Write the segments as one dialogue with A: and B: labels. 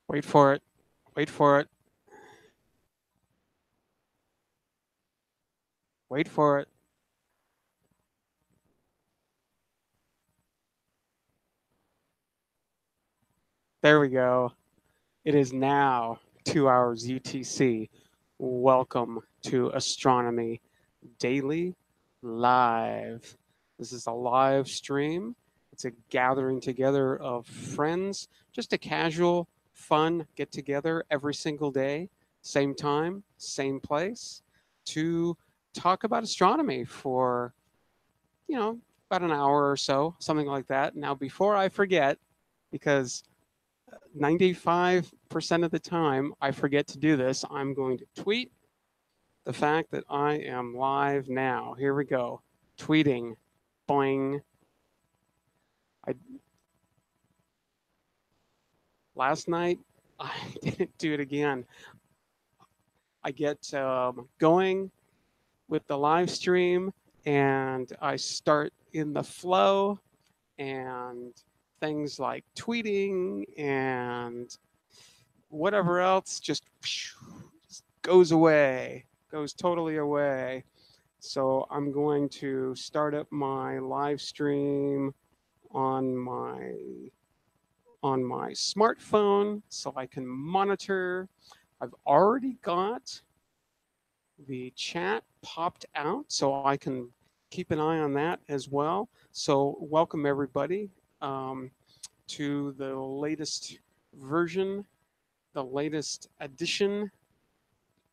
A: Wait for it. Wait for it. Wait for it. There we go. It is now 2 hours UTC. Welcome to Astronomy Daily Live. This is a live stream. It's a gathering together of friends, just a casual, fun get together every single day, same time, same place, to talk about astronomy for, about an hour or so, something like that. Now, before I forget, because 95% of the time I forget to do this, I'm going to tweet the fact that I am live now. Here we go. Tweeting. Boing. I last night I didn't do it again. I get going with the live stream and I start in the flow, and things like tweeting and whatever else just goes away, goes totally away. So I'm going to start up my live stream on my smartphone so I can monitor. I've already got the chat popped out so I can keep an eye on that as well. So welcome everybody to the latest version, the latest edition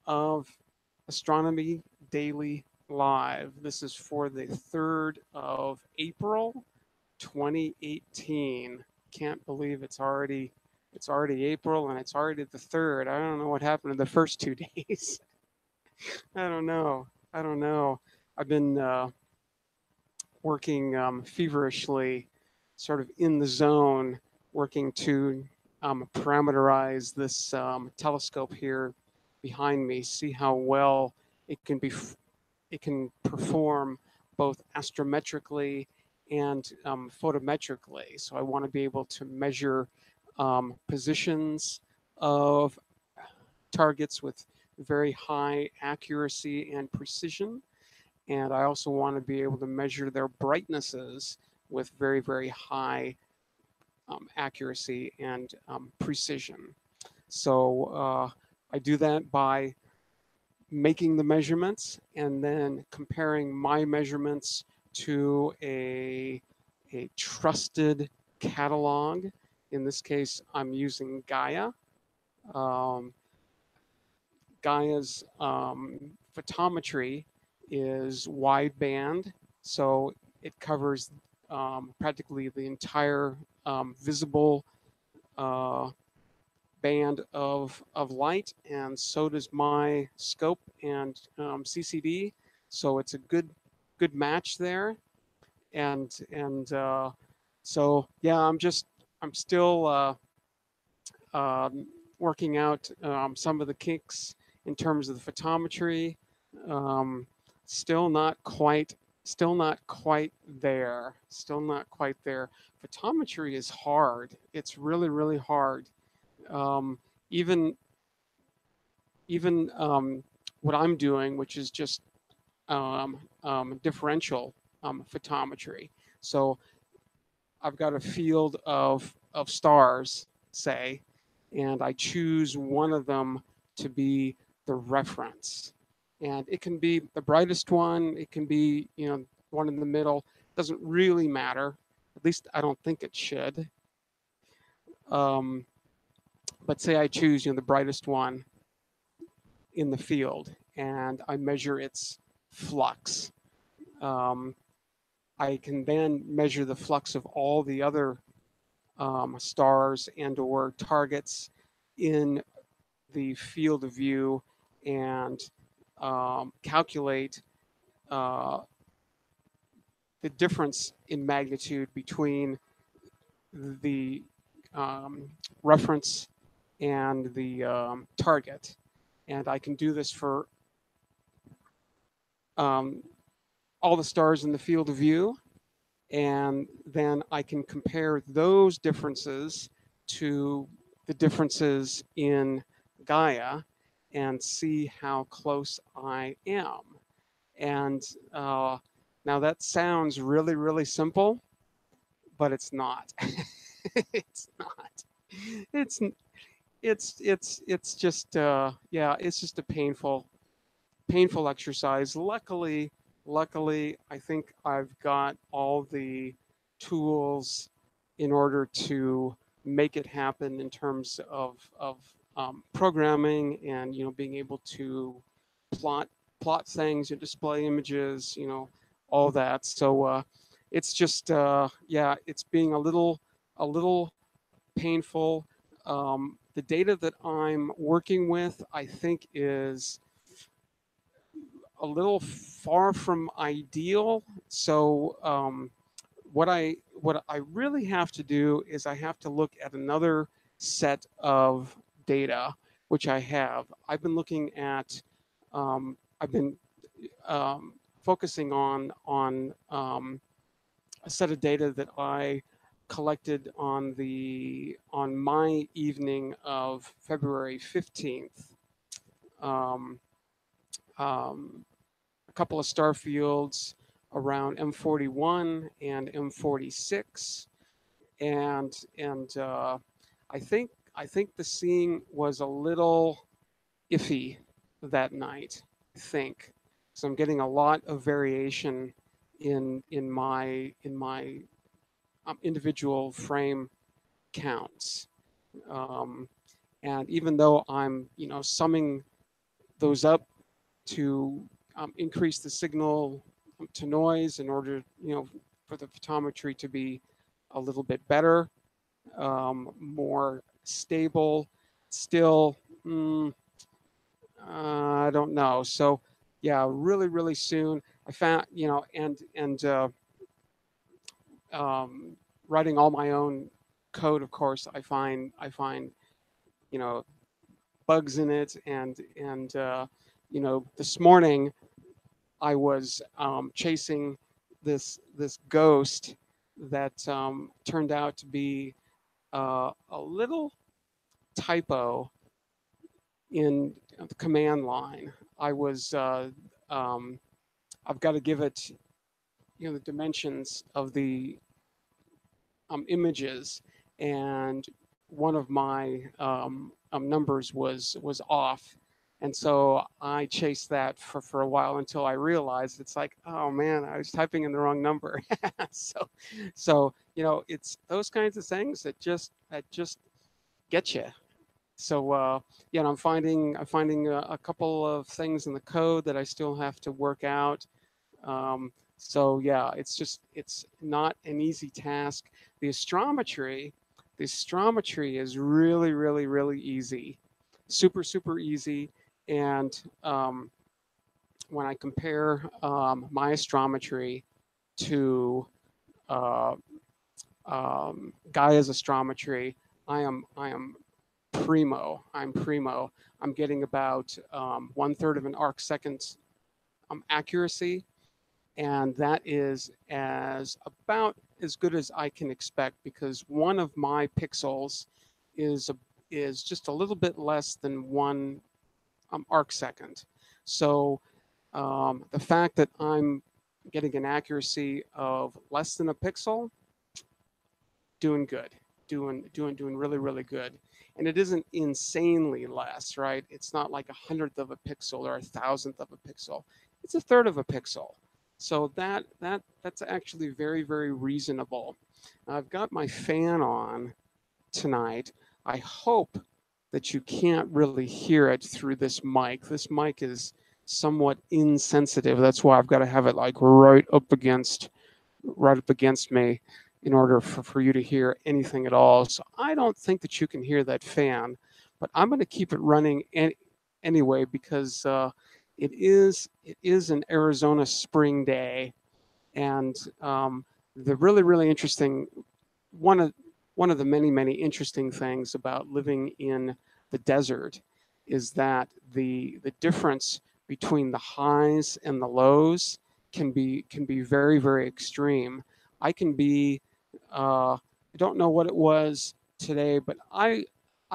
A: of Astronomy Daily Live. This is for the 3rd of April, 2018. Can't believe it's already April and it's already the 3rd. I don't know what happened in the first 2 days. I don't know. I don't know. I've been working feverishly, sort of in the zone, working to parameterize this telescope here behind me, see how well it can be, it can perform both astrometrically and photometrically. So I want to be able to measure positions of targets with very high accuracy and precision. And I also want to be able to measure their brightnesses with very, very high accuracy and precision. So I do that by making the measurements and then comparing my measurements to a trusted catalog. In this case, I'm using Gaia. Um, Gaia's photometry is wideband, so it covers practically the entire visible band of light, and so does my scope and CCD. So it's a good match there, and so yeah, I'm still working out some of the kinks in terms of the photometry. Um, still not quite there. Still not quite there. Photometry is hard. It's really, really hard. Um, even what I'm doing, which is just differential photometry. So I've got a field of stars, say, and I choose one of them to be the reference. And it can be the brightest one, it can be, one in the middle. It doesn't really matter. At least I don't think it should. But say I choose, the brightest one in the field, and I measure its flux. I can then measure the flux of all the other stars and or targets in the field of view and calculate the difference in magnitude between the reference and the target. And I can do this for all the stars in the field of view. And then I can compare those differences to the differences in Gaia and see how close I am. And now that sounds really, really simple, but it's not. It's not. It's it's just yeah, it's just a painful exercise. Luckily, I think I've got all the tools in order to make it happen in terms of programming and being able to plot plot things and display images, all that. So it's just yeah, it's being a little painful. The data that I'm working with, I think, is a little far from ideal. So what I really have to do is I have to look at another set of data, which I have. I've been focusing on a set of data that I collected on my evening of February 15th. Um, um, a couple of star fields around M41 and M46, and I think the seeing was a little iffy that night. I think so. I'm getting a lot of variation in my individual frame counts, um, and even though I'm summing those up to increase the signal to noise in order, for the photometry to be a little bit better, more stable. Still, I don't know. So, yeah, really, really soon. I found, and um, writing all my own code. Of course, I find, you know, bugs in it, and this morning I was chasing this ghost that turned out to be a little typo in the command line. I was I've got to give it the dimensions of the images, and one of my numbers was off, and so I chased that for a while until I realized it's like, oh man, I was typing in the wrong number. So it's those kinds of things that just get you. So yeah, I'm finding a couple of things in the code that I still have to work out. So yeah, it's not an easy task. The astrometry, the astrometry is really, really, really easy, super easy. And when I compare my astrometry to uh, Gaia's astrometry, I am primo. I'm primo. I'm getting about 1/3 of an arc second accuracy, and that is about as good as I can expect, because one of my pixels is just a little bit less than one arc second. So the fact that I'm getting an accuracy of less than a pixel, doing good, doing really, really good. And it isn't insanely less, right? It's not like 100th of a pixel or 1,000th of a pixel. It's 1/3 of a pixel. So that's actually very, very reasonable. I've got my fan on tonight. I hope that you can't really hear it through this mic. This mic is somewhat insensitive. That's why I've got to have it like right up against me in order for you to hear anything at all. So I don't think that you can hear that fan, but I'm going to keep it running anyway, because it is an Arizona spring day, and the really, really interesting one of one of the many interesting things about living in the desert is that the difference between the highs and the lows can be very, very extreme. I can be I don't know what it was today, but I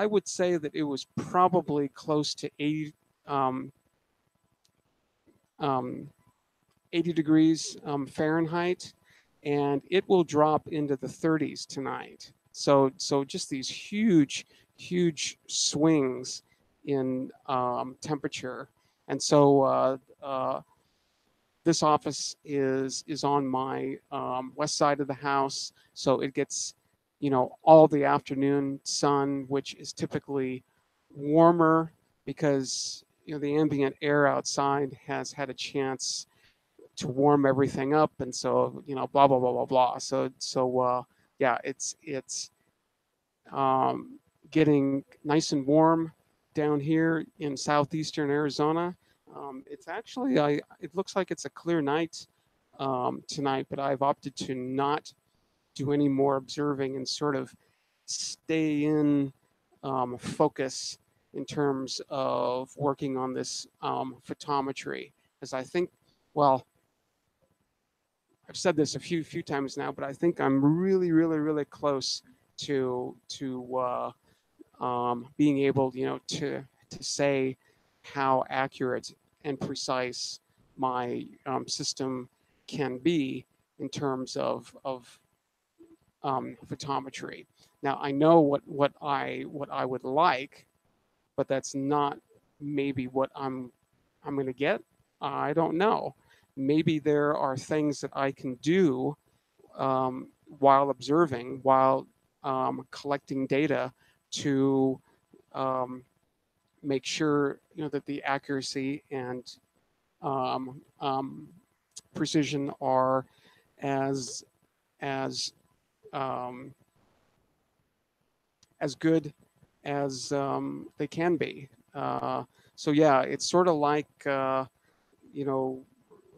A: I would say that it was probably close to 80, um, um, 80 degrees Fahrenheit, and it will drop into the 30s tonight. So just these huge swings in temperature. And so this office is on my west side of the house, so it gets, all the afternoon sun, which is typically warmer because the ambient air outside has had a chance to warm everything up, and so blah blah blah blah blah. So yeah, it's getting nice and warm down here in southeastern Arizona. It's actually it looks like it's a clear night tonight, but I've opted to not do any more observing and sort of stay in focus in terms of working on this photometry, as I think, well, I've said this a few times now, but I think I'm really close to being able, to say how accurate and precise my system can be in terms of photometry. Now I know what I would like, but that's not maybe what I'm going to get. I don't know. Maybe there are things that I can do while observing, while collecting data to um, make sure that the accuracy and um, um, precision are as as um, as good as they can be. So yeah, it's sort of like you know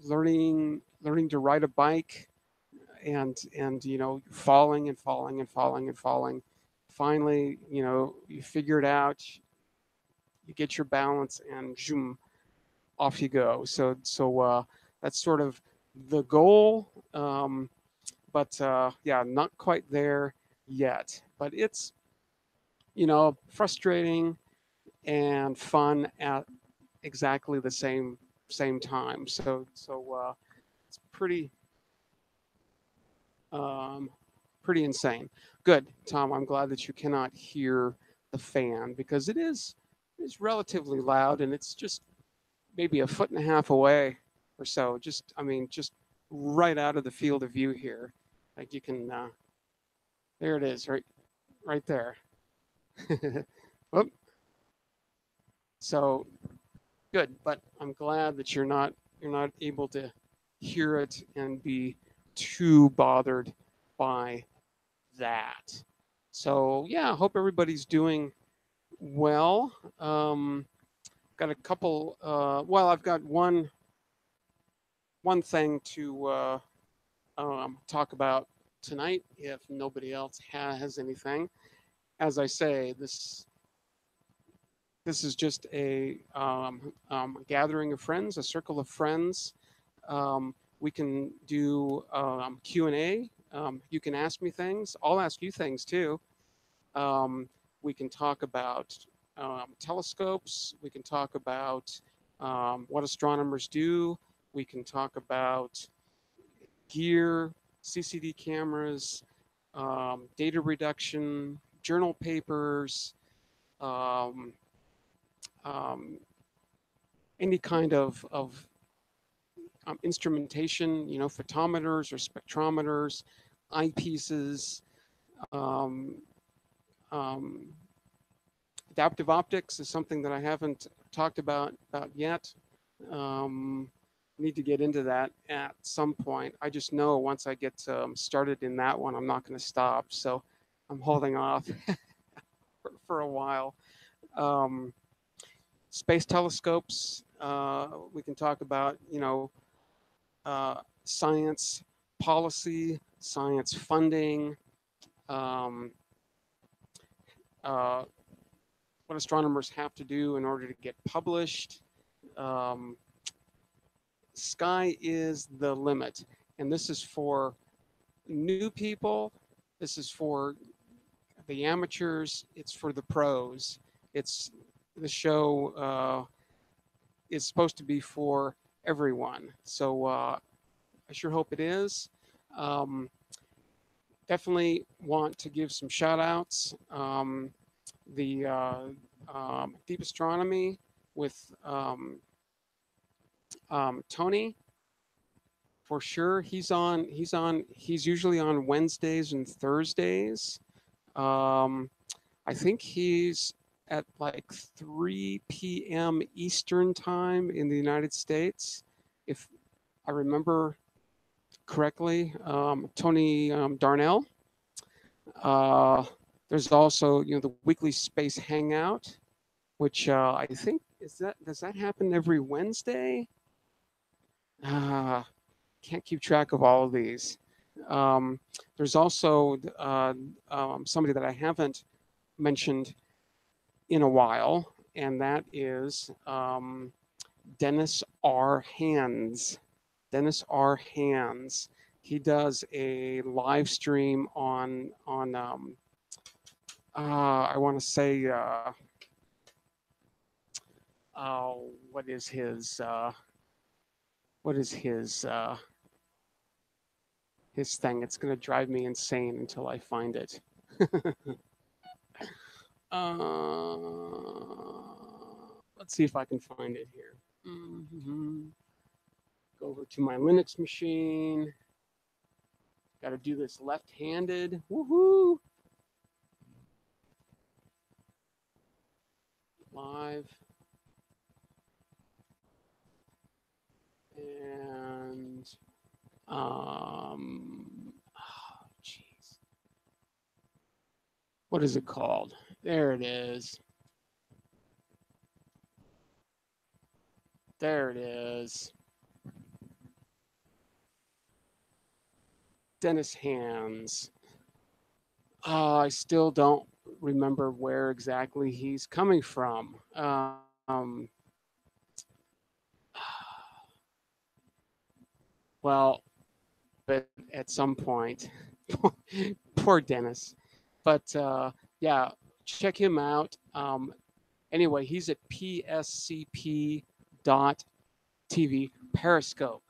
A: learning to ride a bike and falling and falling and falling and falling. Finally, you figure it out, you get your balance, and zoom, off you go. So that's sort of the goal, but yeah, not quite there yet. But it's frustrating and fun at exactly the same time. So it's um, pretty insane. Good, Tom. I'm glad that you cannot hear the fan because it's relatively loud, and it's just maybe a foot and a half away or so. Just right out of the field of view here. Like you can, there it is, right there. Oop. So good, but I'm glad that you're not able to hear it and be too bothered by that. So yeah, I hope everybody's doing well. Got a couple. Well, I've got one thing to talk about tonight. If nobody else has anything, as I say, this is just a gathering of friends, a circle of friends. We can do Q&A. You can ask me things. I'll ask you things too. We can talk about telescopes. We can talk about what astronomers do. We can talk about gear, CCD cameras, data reduction, journal papers, um, um, any kind of instrumentation, photometers or spectrometers, eyepieces. Um, um, Adaptive optics is something that I haven't talked about yet. Um, Need to get into that at some point. I just know once I get started in that one, I'm not going to stop. So I'm holding off for a while. Um, Space telescopes. We can talk about, science policy, science funding, um, uh, what astronomers have to do in order to get published. Um, Sky is the limit. And this is for new people. This is for the amateurs, it's for the pros. It's the show is supposed to be for everyone. So I sure hope it is. Um, Definitely want to give some shout outs. The Deep Astronomy with Tony, for sure. He's usually on Wednesdays and Thursdays. Um, I think he's at like 3 p.m. Eastern time in the United States, if I remember correctly. Tony Darnell. Uh, there's also the weekly space hangout, which I think is that does that happen every Wednesday? Uh, can't keep track of all of these. Um, there's also somebody that I haven't mentioned in a while, and that is Dennis R. Hands. Dennis R. Hands. He does a live stream on I want to say what is his thing? It's gonna drive me insane until I find it. uh, let's see if I can find it here. Mm-hmm. Go over to my Linux machine. Got to do this left-handed. Woohoo! Live. And jeez, what is it called? There it is. There it is. Dennis Hands. I still don't remember where exactly he's coming from. Well, but at some point, poor Dennis. But yeah, check him out. Anyway, he's at pscp.tv, Periscope.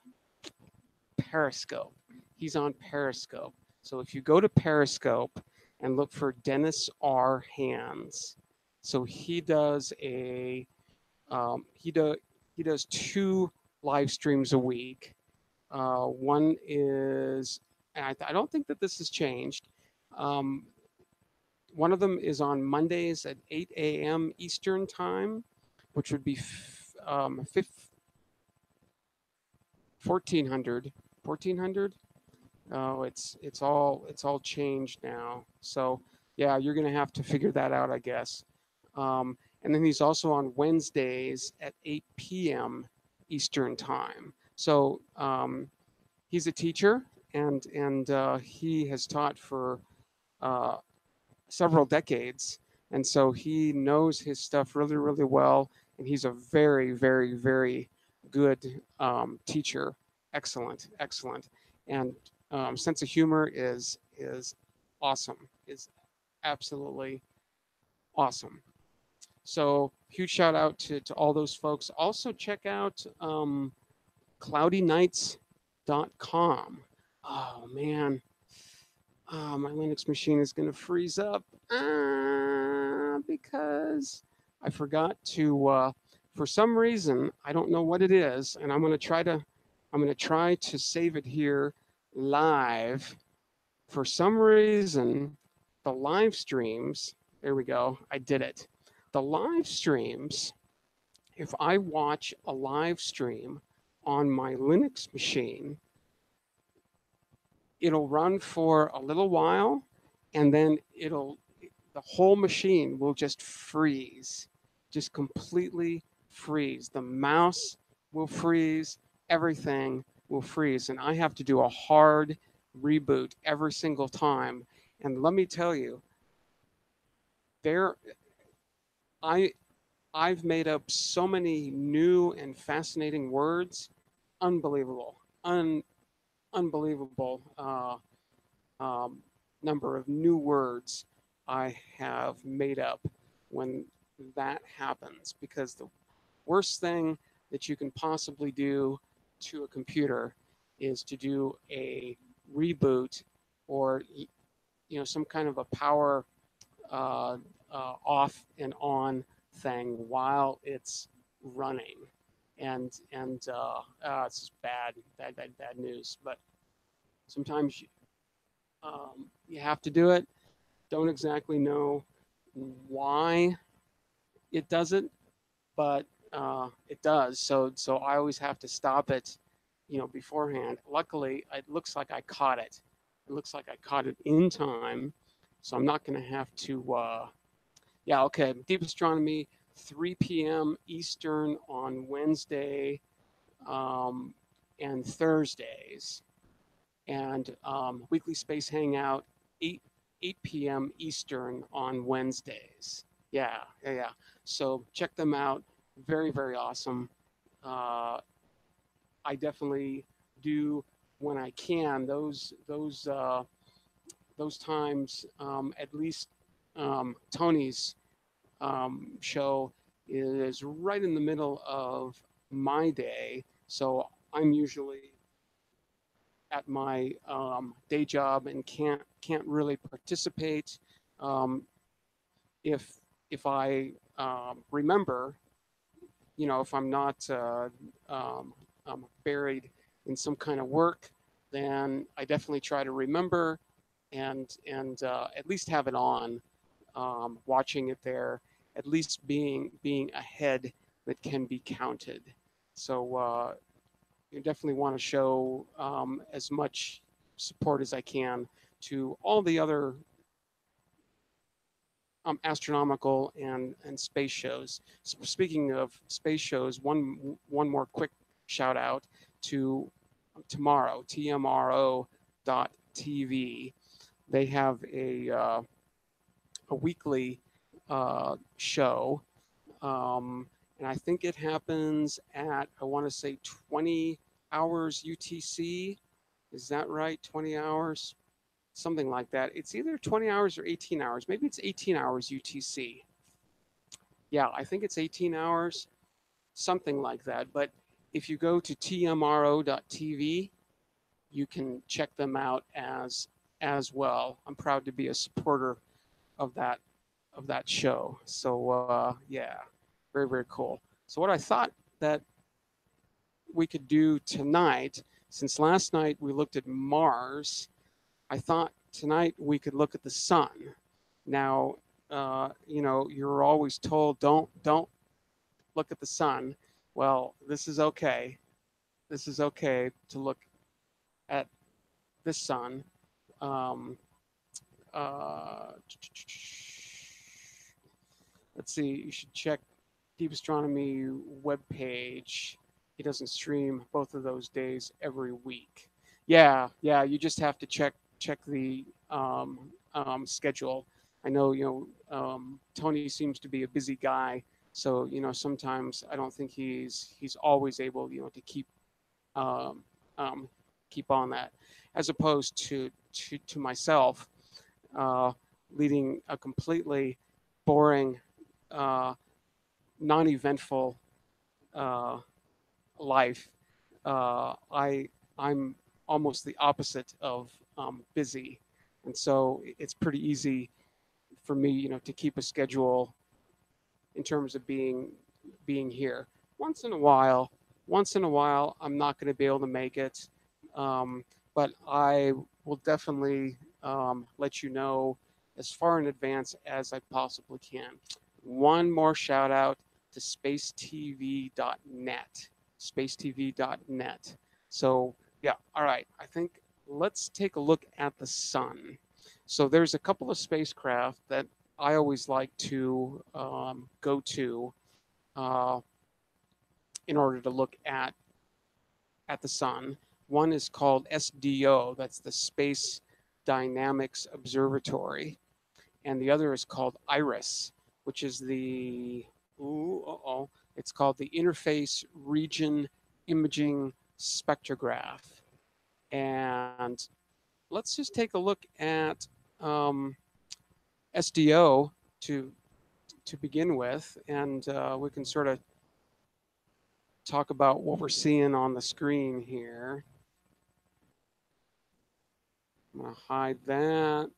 A: Periscope. He's on Periscope. So if you go to Periscope and look for Dennis R. Hands, so he does two live streams a week. One is, and I don't think that this has changed. Um, One of them is on Mondays at 8 a.m. Eastern time, which would be 1400. 1400. Oh, it's all changed now. So yeah, you're gonna have to figure that out, I guess. And then he's also on Wednesdays at 8 p.m. Eastern time. So he's a teacher, and he has taught for uh, several decades, and so he knows his stuff really, really well. And he's a very, very, very good teacher. Excellent, excellent, and sense of humor is awesome. Is absolutely awesome. So huge shout out to all those folks. Also check out cloudynights.com. Oh man, my Linux machine is going to freeze up because I forgot to. For some reason, I don't know what it is, and I'm going to try to save it here live. For some reason, the live streams. There we go. I did it. The live streams. If I watch a live stream on my Linux machine, it'll run for a little while, and then the whole machine will just freeze, just completely freeze. The mouse will freeze, everything will freeze, and I have to do a hard reboot every single time. And let me tell you, there I I've made up so many new and fascinating words, unbelievable, unbelievable number of new words I have made up when that happens, because the worst thing that you can possibly do to a computer is to do a reboot, or some kind of a power uh, off and on thing while it's running, and it's just bad news. But sometimes you have to do it. Don't exactly know why it does it, but it does. So I always have to stop it, beforehand. Luckily, it looks like I caught it. It looks like I caught it in time, so I'm not going to have to. Yeah, okay. Deep Astronomy, 3 p.m. Eastern on Wednesday um, and Thursdays, and Weekly Space Hangout, 8 p.m. Eastern on Wednesdays. Yeah. So check them out. Very, very awesome. Uh, I definitely do when I can. Those times, at least Tony's show is right in the middle of my day. So I'm usually at my day job and can't really participate. Um, if if I remember, if I'm not um, buried in some kind of work, then I definitely try to remember and at least have it on, watching it there, at least being ahead that can be counted. So you definitely want to show as much support as I can to all the other astronomical and space shows. Speaking of space shows, one more quick shout out to tomorrow, tmro.tv. They have a weekly show, and I think it happens at, I want to say, 20 hours UTC. Is that right? 20 hours? Something like that. It's either 20 hours or 18 hours. Maybe it's 18 hours UTC. Yeah, I think it's 18 hours, something like that. But if you go to tmro.tv, you can check them out as well. I'm proud to be a supporter of that show. So yeah, very, very cool. So what I thought that we could do tonight, since last night we looked at Mars, I thought tonight we could look at the sun. Now, you're always told don't look at the sun. Well, this is okay. This is okay to look at this sun. Um, uh, let's see. You should check Deep Astronomy webpage. He doesn't stream both of those days every week. Yeah. You just have to check the schedule. I know Tony seems to be a busy guy, so sometimes I don't think he's always able to um, keep on that, as opposed to myself, uh, leading a completely boring, uh, non-eventful uh, life. I'm almost the opposite of busy, and so it's pretty easy for me, to keep a schedule in terms of being here. Once in a while, I'm not going to be able to make it, um, but I will definitely let you know as far in advance as I possibly can. One more shout out to spacetv.net. Spacetv.net. So, yeah, all right. I think let's take a look at the sun. So, there's a couple of spacecraft that I always like to go to uh, in order to look at the sun. One is called SDO, that's the Space Dynamics Observatory, and the other is called IRIS, which is it's called the Interface Region Imaging Spectrograph. And let's just take a look at SDO to begin with, and we can sort of talk about what we're seeing on the screen here. I'm going to hide that,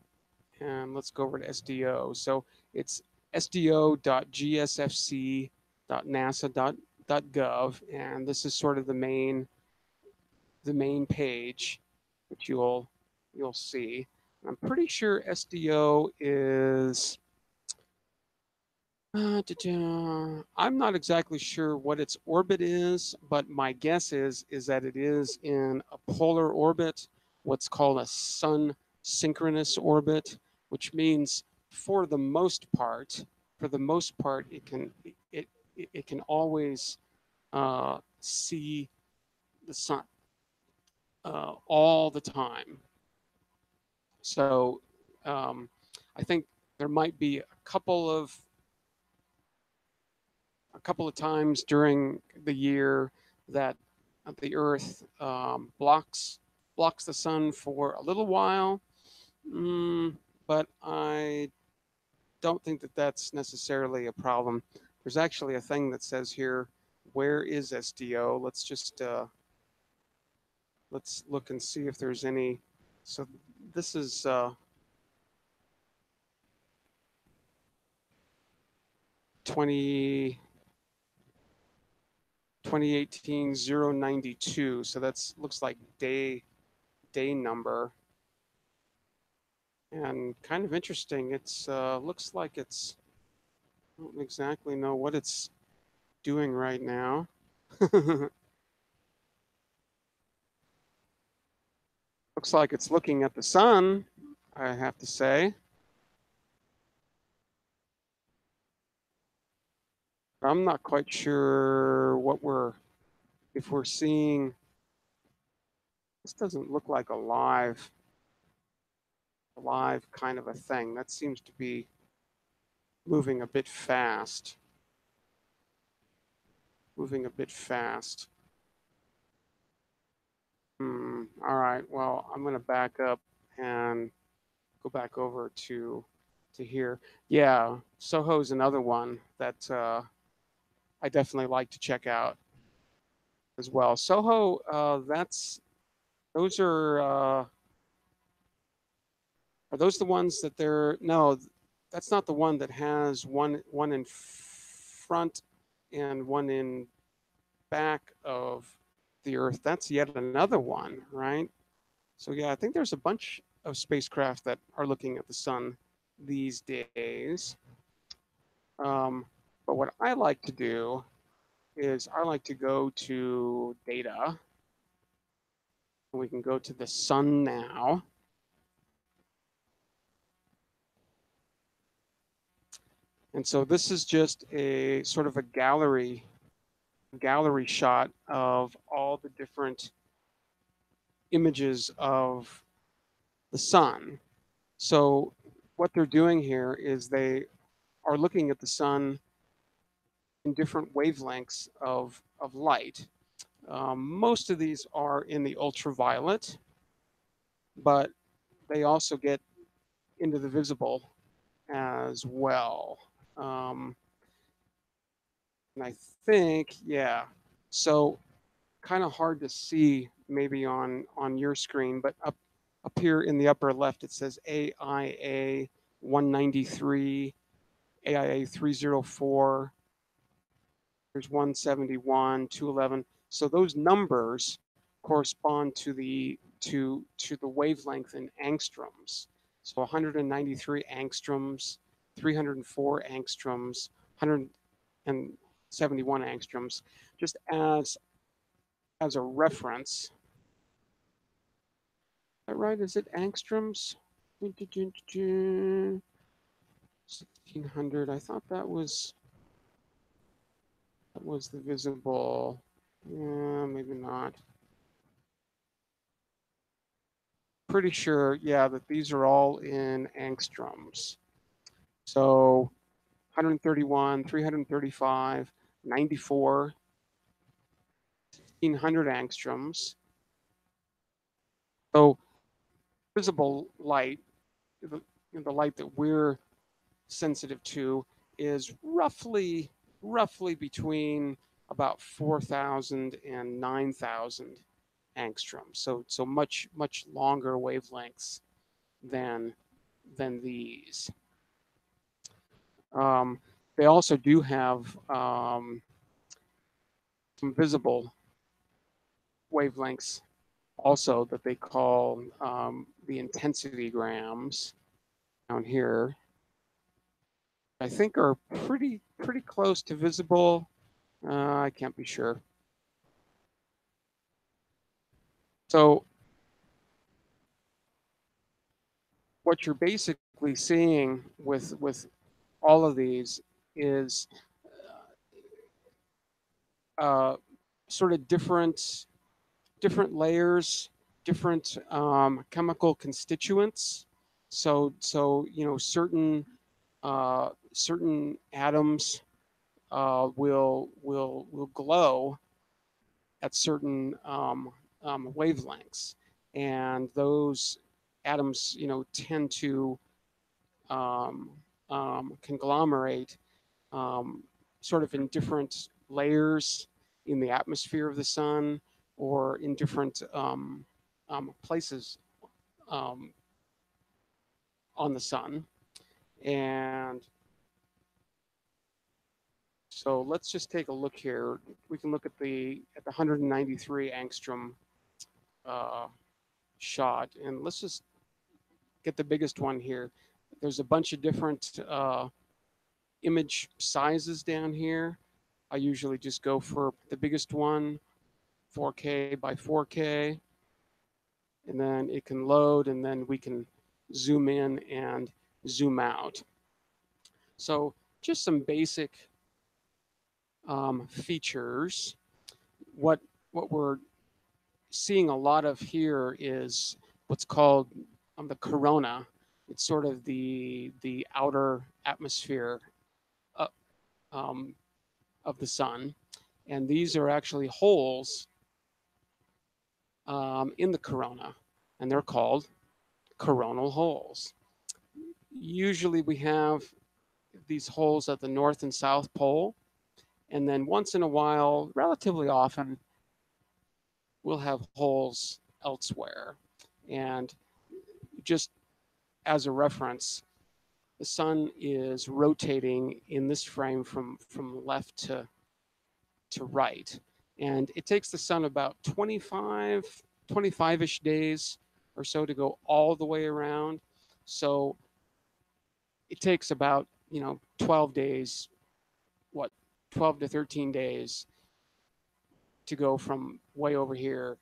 A: and let's go over to SDO. So it's sdo.gsfc.nasa.gov, and this is sort of the main page that you'll see. I'm pretty sure SDO is I'm not exactly sure what its orbit is, but my guess is that it is in a polar orbit, what's called a sun synchronous orbit, which means for the most part, it can always see the sun all the time. So I think there might be a couple of times during the year that the Earth blocks the sun for a little while, but I don't think that that's necessarily a problem. There's actually a thing that says here, where is SDO? Let's just let's look and see if there's any. So this is 2018 092. So that's looks like day number, and kind of interesting. It's looks like it's, I don't exactly know what it's doing right now. Looks like it's looking at the sun, I have to say. I'm not quite sure if we're seeing. This doesn't look like a live kind of a thing. That seems to be moving a bit fast. Moving a bit fast. All right. Well, I'm going to back up and go back over to here. Yeah, Soho is another one that I definitely like to check out as well. Soho, those are those the ones that they're, no, that's not the one that has one in front and one in back of the Earth. That's yet another one, right? So yeah, I think there's a bunch of spacecraft that are looking at the sun these days. But what I like to do is I like to go to data. We can go to the sun now. And so this is just a sort of a gallery shot of all the different images of the sun. So what they're doing here is they are looking at the sun in different wavelengths of light. Most of these are in the ultraviolet, but they also get into the visible as well. And I think, yeah, so kind of hard to see maybe on your screen, but up here in the upper left, it says AIA 193, AIA 304, there's 171, 211. So those numbers correspond to the wavelength in angstroms. So 193 angstroms, 304 angstroms, 171 angstroms, just as a reference. Is that right? Is it angstroms? 1600. I thought that was the visible. Yeah, maybe not. Pretty sure, yeah, that these are all in angstroms. So 131, 335, 94, 1600 angstroms. So visible light, the light that we're sensitive to is roughly between about 4,000 and 9,000 angstrom. So much longer wavelengths than these. Um, they also do have some visible wavelengths also that they call the intensity grams down here. I think are pretty close to visible. I can't be sure. So what you're basically seeing with all of these is uh, sort of different layers, different chemical constituents. So you know certain atoms will glow at certain wavelengths, and those atoms you know tend to um, conglomerate um, sort of in different layers in the atmosphere of the sun or in different places um, on the sun. And so let's just take a look here. We can look at the 193 angstrom uh, shot, and let's just get the biggest one here. There's a bunch of different image sizes down here. I usually just go for the biggest one, 4K by 4K, and then it can load, and then we can zoom in and zoom out. So just some basic features. What what we're seeing a lot of here is what's called the corona. It's sort of the outer atmosphere uh, um, of the sun, and these are actually holes in the corona, and they're called coronal holes. Usually, we have these holes at the north and south pole, and then once in a while, relatively often, we'll have holes elsewhere. And just as a reference, the sun is rotating in this frame from left to right. And it takes the sun about 25-ish days or so to go all the way around. So it takes about, 12 days, what, 12 to 13 days to go from way over here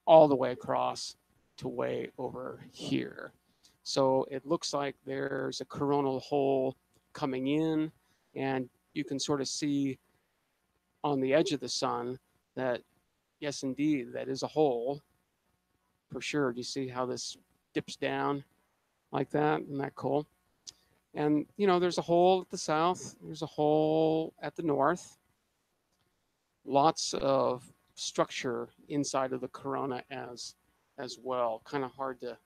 A: all the way across to way over here. So it looks like there's a coronal hole coming in, and you can sort of see on the edge of the sun that, yes, indeed, that is a hole for sure. Do you see how this dips down like that? Isn't that cool? And, there's a hole at the south, there's a hole at the north. Lots of structure inside of the corona as well. Kind of hard to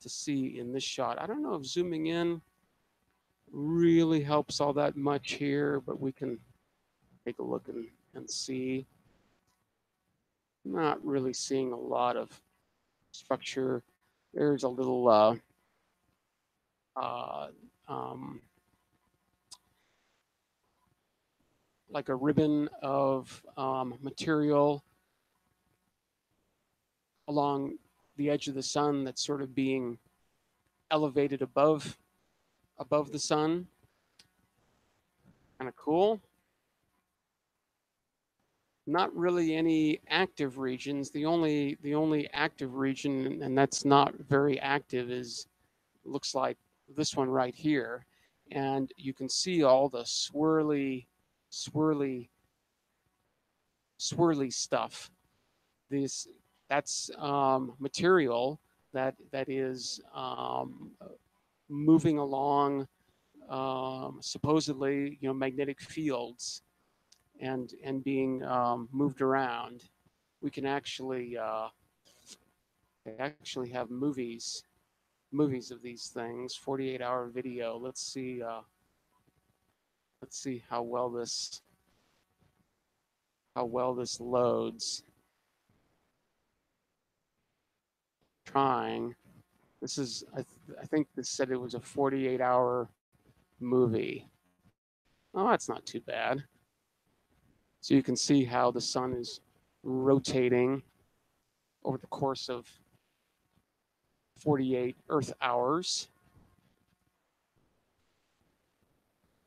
A: see in this shot. I don't know if zooming in really helps all that much here, but we can take a look and see. Not really seeing a lot of structure. There's a little uh, um, like a ribbon of material along the edge of the sun that's sort of being elevated above the sun. Kind of cool. Not really any active regions. The only active region, and that's not very active, is looks like this one right here, and you can see all the swirly, swirly stuff. This that's material that is moving along supposedly magnetic fields and being moved around. We can actually they actually have movies of these things. 48-hour video. Let's see how well this loads. Trying. This is I think this said it was a 48-hour movie. Oh, that's not too bad. So you can see how the sun is rotating over the course of 48 Earth hours.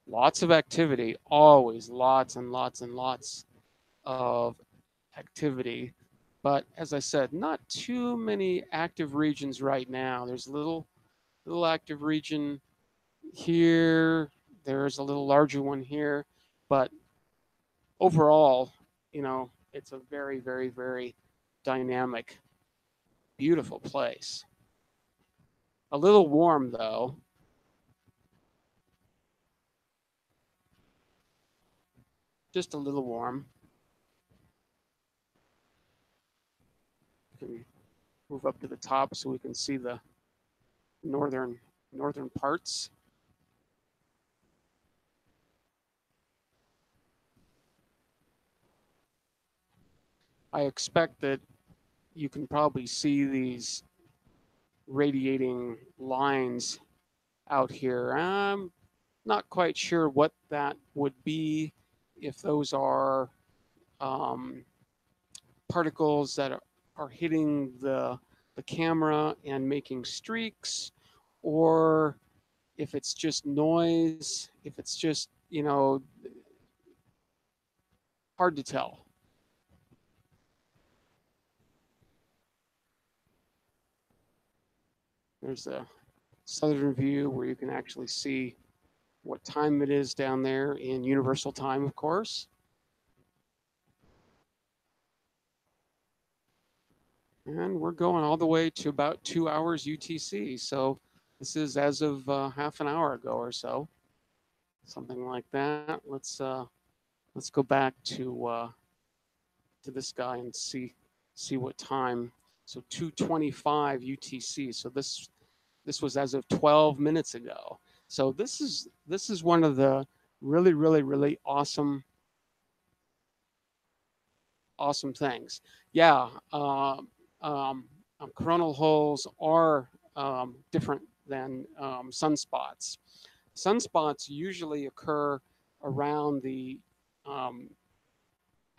A: Lots of activity, always lots and lots and lots of activity. But as I said, not too many active regions right now. There's a little active region here. There's a little larger one here. But overall, it's a very, very, very dynamic, beautiful place. A little warm, though. Just a little warm. Can move up to the top so we can see the northern parts. I expect that you can probably see these radiating lines out here. I'm not quite sure what that would be, if those are particles that are hitting the camera and making streaks, or if it's just noise, if it's just, hard to tell. There's a southern view where you can actually see what time it is down there in universal time, of course. And we're going all the way to about 2 hours UTC. So this is as of half an hour ago or so, something like that. Let's go back to this guy and see what time. So 2:25 UTC. So this was as of 12 minutes ago. So this is one of the really, really, really awesome things. Yeah, coronal holes are different than sunspots. Sunspots usually occur around the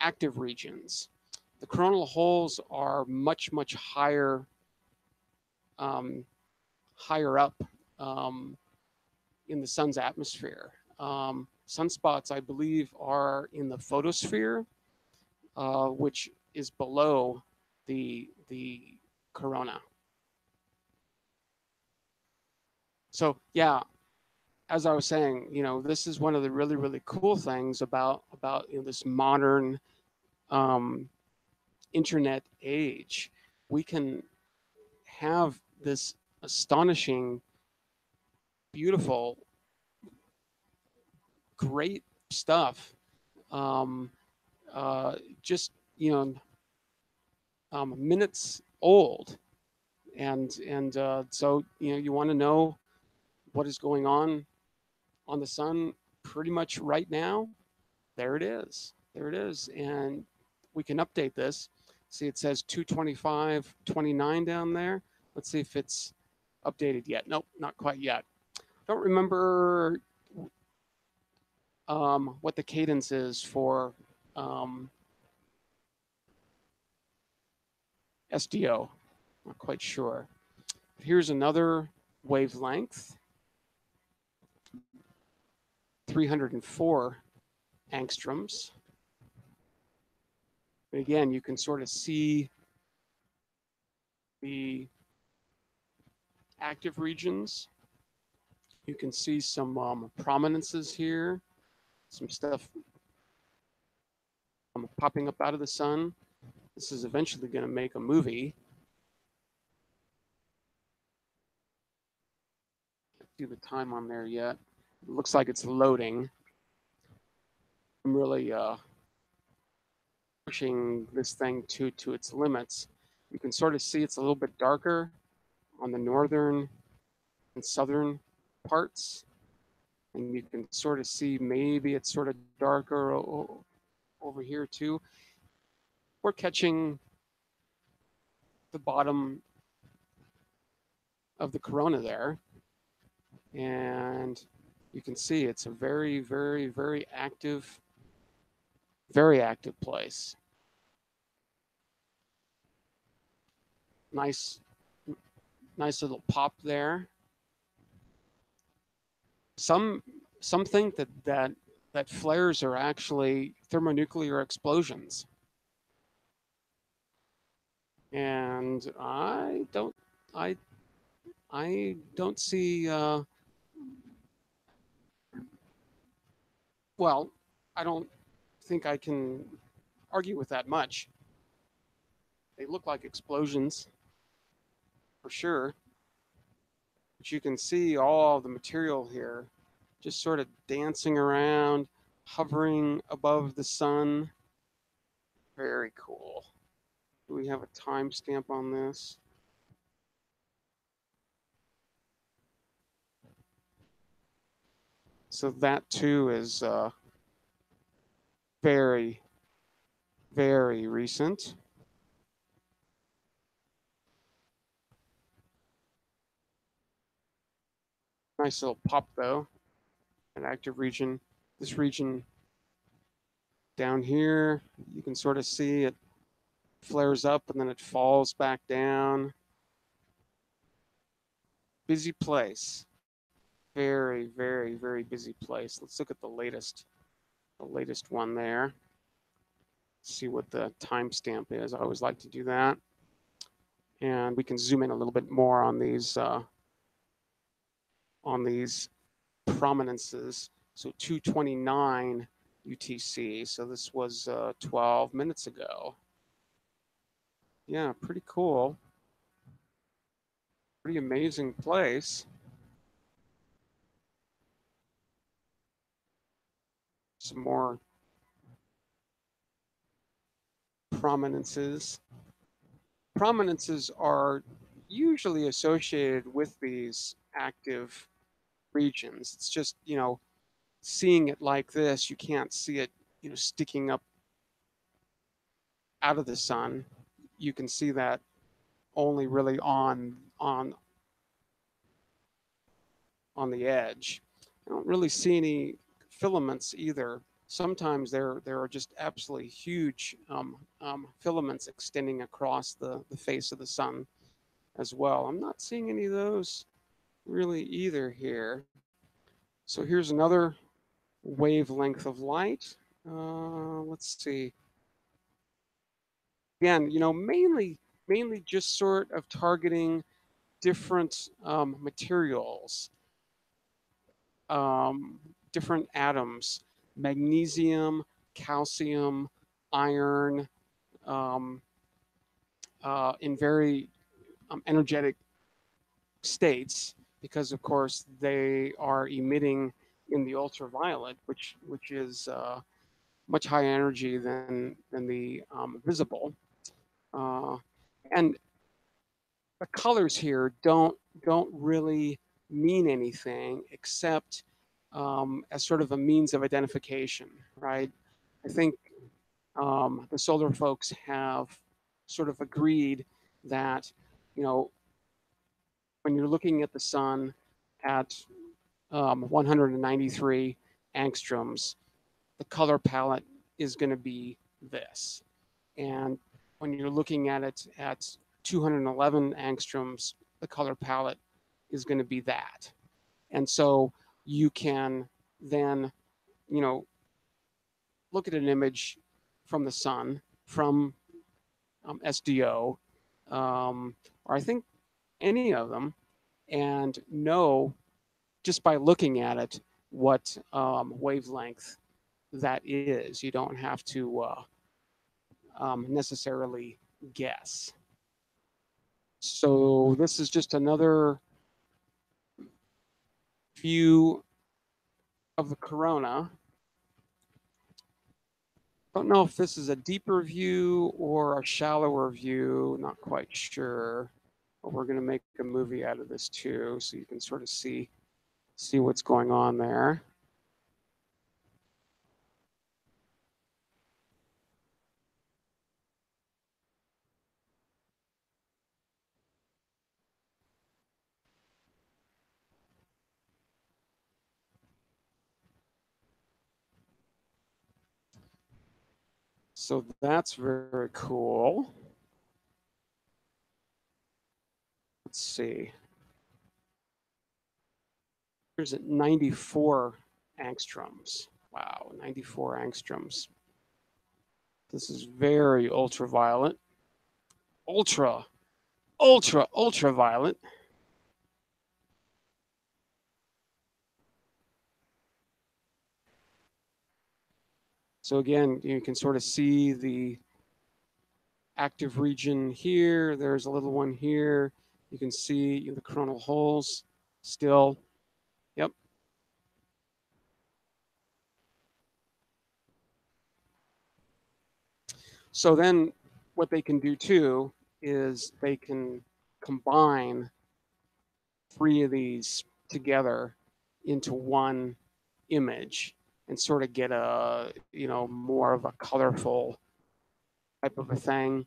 A: active regions. The coronal holes are much, much higher up in the sun's atmosphere. Sunspots, I believe, are in the photosphere, which is below the corona. So yeah, as I was saying, this is one of the really, really cool things about this modern internet age. We can have this astonishing, beautiful, great stuff. Just minutes old, and so you want to know what is going on the sun pretty much right now. There it is, and we can update this. See, it says 2:25:29 down there. Let's see if it's updated yet. Nope, not quite yet. Don't remember what the cadence is for SDO. Not quite sure. Here's another wavelength, 304 angstroms. And again, you can sort of see the active regions. You can see some prominences here, some stuff popping up out of the sun. This is eventually going to make a movie. Can't see the time on there yet. It looks like it's loading. I'm really pushing this thing to its limits. You can sort of see it's a little bit darker on the northern southern parts. And you can sort of see maybe it's sort of darker over here too. We're catching the bottom of the corona there. And you can see it's a very, very, very active place. Nice little pop there. Some think that flares are actually thermonuclear explosions. And I don't see well, I don't think I can argue with that much. They look like explosions for sure. But you can see all the material here just sort of dancing around, hovering above the sun. Very cool. Do we have a timestamp on this? So that too is very, very recent. Nice little pop though. An active region. This region down here, you can sort of see it flares up and then it falls back down. Busy place. Very, very, very busy place. Let's look at the latest one there. See what the timestamp is. I always like to do that. And we can zoom in a little bit more on these prominences. So 2:29 UTC. So this was 12 minutes ago. Yeah, pretty cool. Pretty amazing place. Some more prominences. Prominences are usually associated with these active regions. It's just, seeing it like this, you can't see it, sticking up out of the sun. You can see that only really on the edge. I don't really see any filaments either. Sometimes there are just absolutely huge filaments extending across the face of the sun as well. I'm not seeing any of those really either here. So here's another wavelength of light. Let's see. Again, mainly just sort of targeting different materials, different atoms, magnesium, calcium, iron, in very energetic states, because of course they are emitting in the ultraviolet, which is much higher energy than the visible, and the colors here don't really mean anything except as sort of a means of identification, right? I think the solar folks have sort of agreed that, when you're looking at the sun at 193 angstroms, the color palette is going to be this. And when you're looking at it at 211 angstroms, the color palette is going to be that. And so you can then, look at an image from the sun, from SDO, or I think any of them, and know just by looking at it what wavelength that is. You don't have to necessarily guess. So this is just another view of the corona. Don't know if this is a deeper view or a shallower view, not quite sure. but we're going to make a movie out of this too, so you can sort of see what's going on there. So that's very cool. Let's see. Here's at 94 angstroms. Wow, 94 angstroms. This is very ultraviolet. Ultraviolet. So again, you can sort of see the active region here. There's a little one here. You can see the coronal holes still. Yep. So then what they can do too is they can combine three of these together into one image and sort of get a, more of a colorful type of a thing.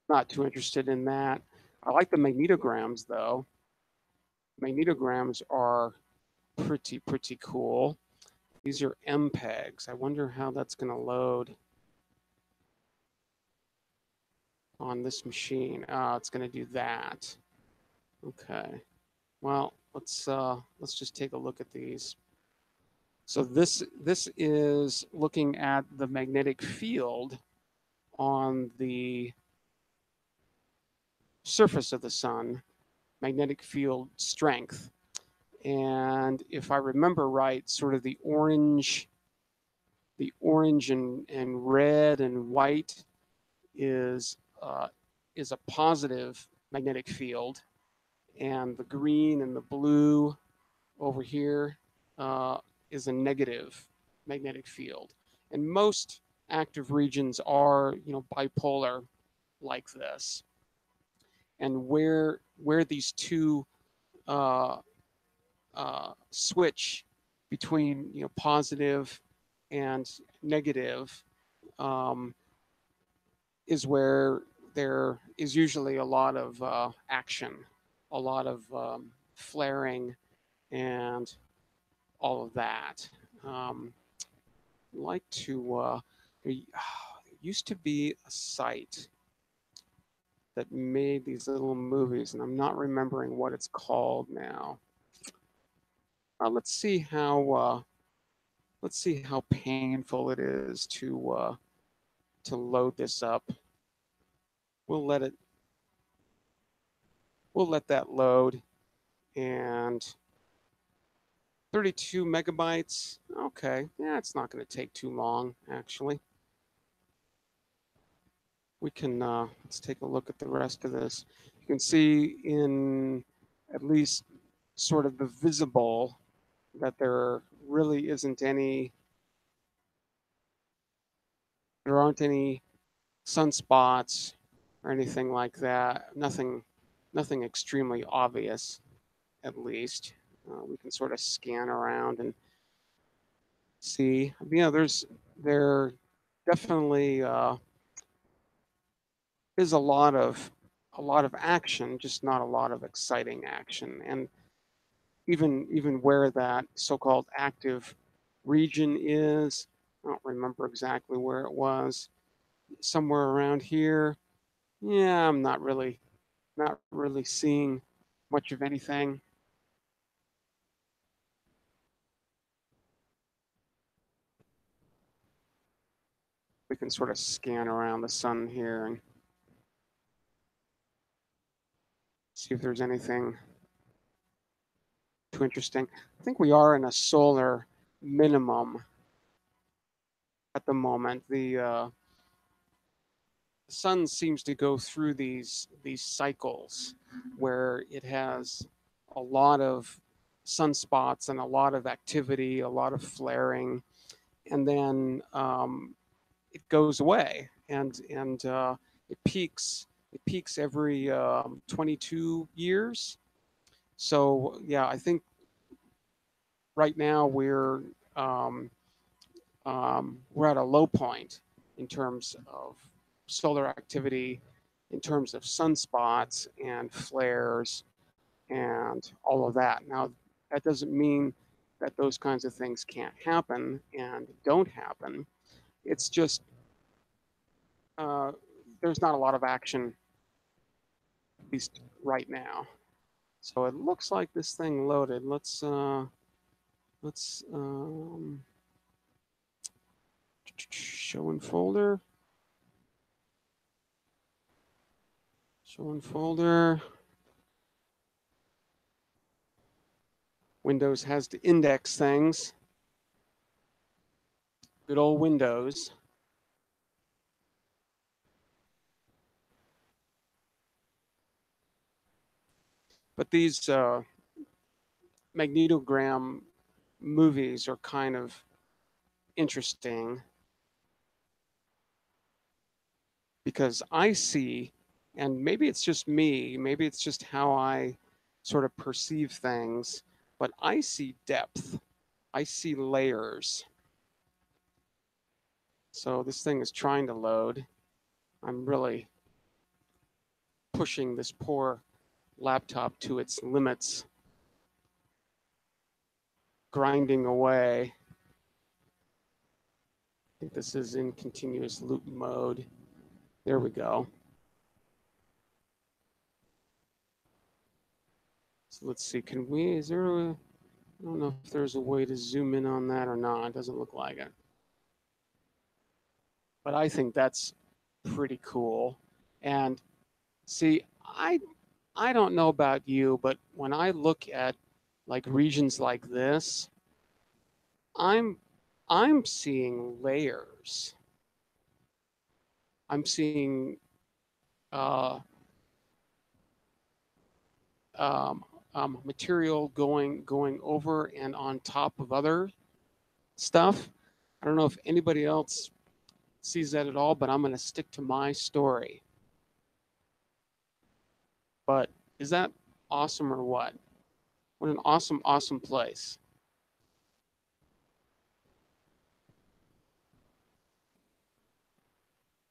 A: Not too interested in that. I like the magnetograms though. Magnetograms are pretty cool. These are MPEGs. I wonder how that's going to load on this machine. It's going to do that. Okay. Well, let's just take a look at these. So this is looking at the magnetic field on the surface of the sun, magnetic field strength. And if I remember right, sort of the orange and red and white is a positive magnetic field, and the green and the blue over here is a negative magnetic field. And most active regions are, bipolar like this. And where these two uh, switch between, positive and negative, is where there is usually a lot of action, a lot of flaring, and all of that. Like to, there used to be a site that made these little movies, and I'm not remembering what it's called now. Let's see how painful it is to load this up. We'll let it. We'll let that load, and 32 megabytes. Okay, yeah, it's not going to take too long actually. We can let's take a look at the rest of this. You can see in at least sort of the visible that there really isn't any. There aren't any sunspots or anything like that. Nothing extremely obvious, at least. We can sort of scan around and see. There definitely is a lot of action, just not a lot of exciting action. And even where that so-called active region is, I don't remember exactly where it was. Somewhere around here. Yeah, I'm not really seeing much of anything. We can sort of scan around the sun here and see if there's anything too interesting. I think we are in a solar minimum at the moment. The sun seems to go through these cycles where it has a lot of sunspots and a lot of activity, a lot of flaring, and then it goes away and it peaks It peaks every 22 years. So yeah, I think right now we're at a low point in terms of solar activity, in terms of sunspots and flares and all of that. Now, that doesn't mean that those kinds of things can't happen and don't happen. It's just uh, there's not a lot of action, at least right now. So it looks like this thing loaded. Let's show in folder. Show in folder. Windows has to index things. Good old Windows. But these magnetogram movies are kind of interesting because I see, and maybe it's just me, maybe it's just how I sort of perceive things, but I see depth, I see layers. So this thing is trying to load. I'm really pushing this poor laptop to its limits, grinding away. I think this is in continuous loop mode. There we go. So let's see, is there a, I don't know if there's a way to zoom in on that or not. It doesn't look like it. But I think that's pretty cool. And see, I don't know about you, but when I look at like regions like this, I'm I'm seeing layers. I'm seeing uh, um, material going over and on top of other stuff. I don't know if anybody else sees that at all, but I'm going to stick to my story. But is that awesome or what? What an awesome, awesome place.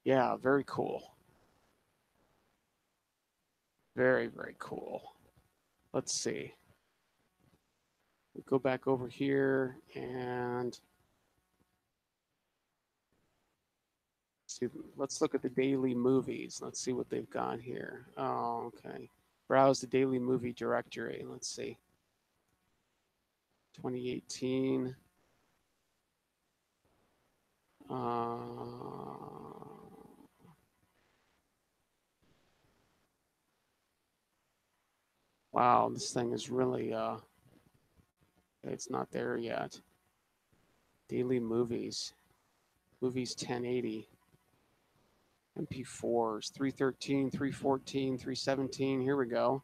A: Yeah, very cool. Very, very cool. Let's see. We go back over here and see. Let's look at the daily movies. Let's see what they've got here. Oh, okay. Browse the daily movie directory. Let's see. 2018. Wow, this thing is really it's not there yet. Daily movies. Movies 1080. MP4s 313, 314, 317. Here we go.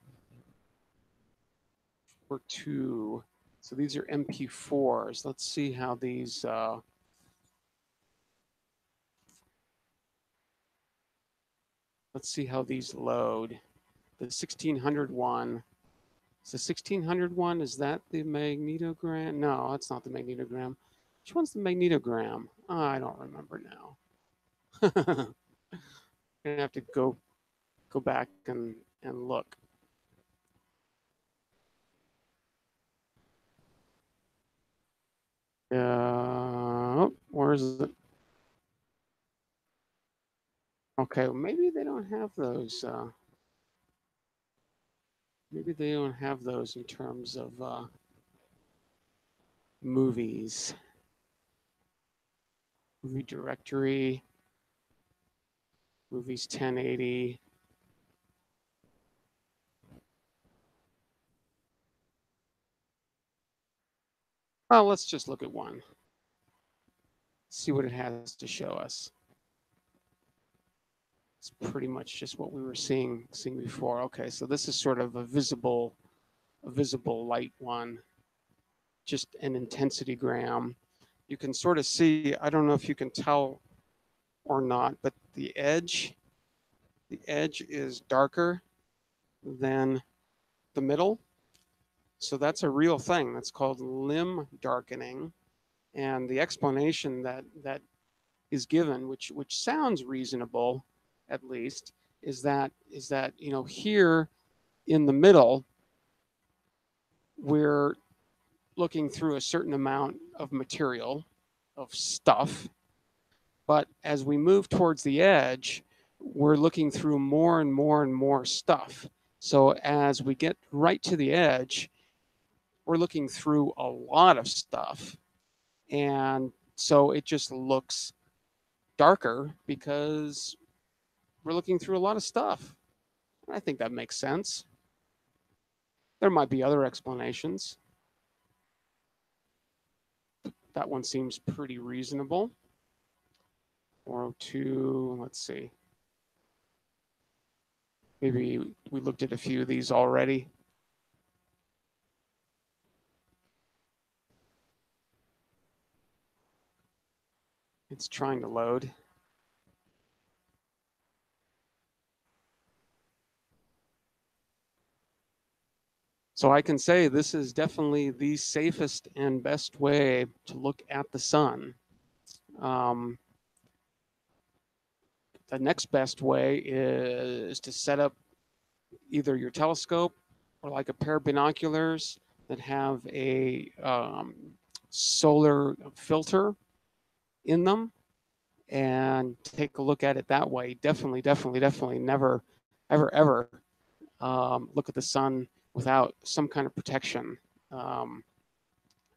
A: 4.2. So these are MP4s. Let's see how these load. The 1600 one. Is the 1600 one, is that the magnetogram? No, that's not the magnetogram. Which one's the magnetogram? Oh, I don't remember now. I'm gonna have to go back and look. Where is it? Okay, well, maybe they don't have those. Maybe they don't have those in terms of movies. Movie directory, movies 1080. Well, let's just look at one. See what it has to show us. It's pretty much just what we were seeing before. Okay, so this is sort of a visible light one, just an intensity gram. You can sort of see, I don't know if you can tell or not, but the edge the edge is darker than the middle. So that's a real thing. That's called limb darkening. And the explanation that is given, which sounds reasonable, at least, is that here in the middle, we're looking through a certain amount of material, of stuff, but as we move towards the edge, we're looking through more and more and more stuff. So as we get right to the edge, we're looking through a lot of stuff, and so it just looks darker because we're looking through a lot of stuff. I think that makes sense. There might be other explanations. That one seems pretty reasonable. 402, let's see. Maybe we looked at a few of these already. It's trying to load. So I can say this is definitely the safest and best way to look at the sun. The next best way is to set up either your telescope or like a pair of binoculars that have a solar filter in them, and take a look at it that way. Definitely never, ever look at the sun without some kind of protection. Um,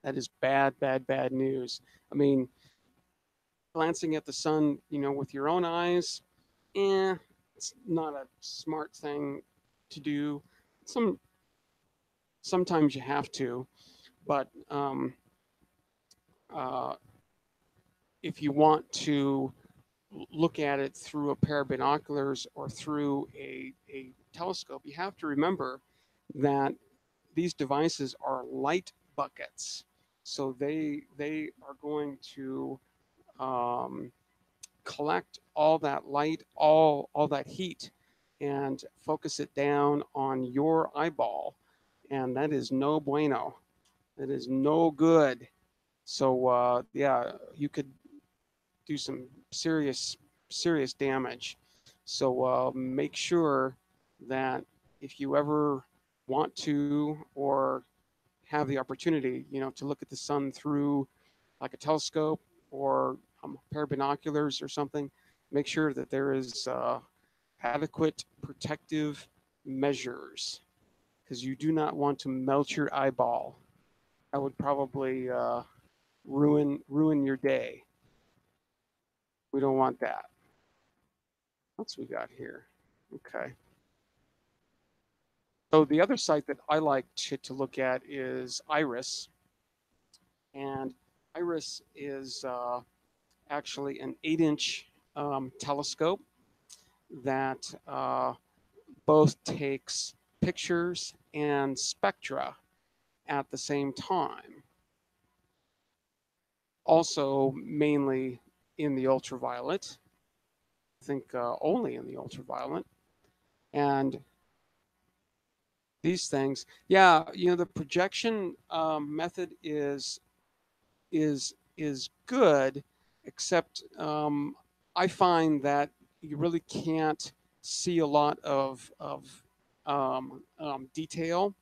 A: that is bad news. I mean, glancing at the sun, with your own eyes, it's not a smart thing to do. Sometimes you have to, but uh, if you want to look at it through a pair of binoculars or through a telescope, you have to remember that these devices are light buckets. So they are going to um, collect all that light, all that heat, and focus it down on your eyeball, and that is no bueno. That is no good. So yeah, you could do some serious damage. So make sure that if you ever want to or have the opportunity, to look at the sun through like a telescope or a pair of binoculars or something, make sure that there is adequate protective measures, because you do not want to melt your eyeball. That would probably ruin your day. We don't want that. What else we got here? Okay. So the other site that I like to look at is Iris, and Iris is actually an 8-inch telescope that both takes pictures and spectra at the same time. Also, mainly in the ultraviolet. I think only in the ultraviolet. And these things, yeah, the projection method is good, except I find that you really can't see a lot of detail.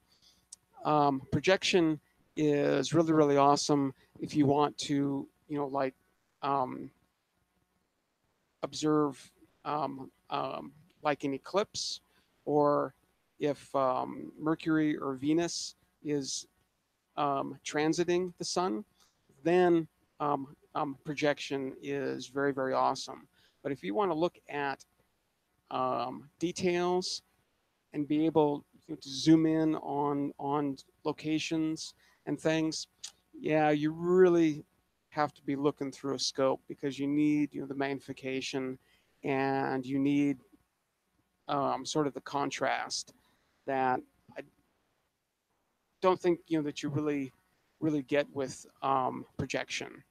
A: Projection is really awesome if you want to, like um, observe like an eclipse, or if Mercury or Venus is transiting the sun, then projection is very awesome. But if you want to look at details and be able to zoom in on locations and things, yeah, you really have to be looking through a scope, because you need the magnification, and you need sort of the contrast that I don't think that you really get with projection.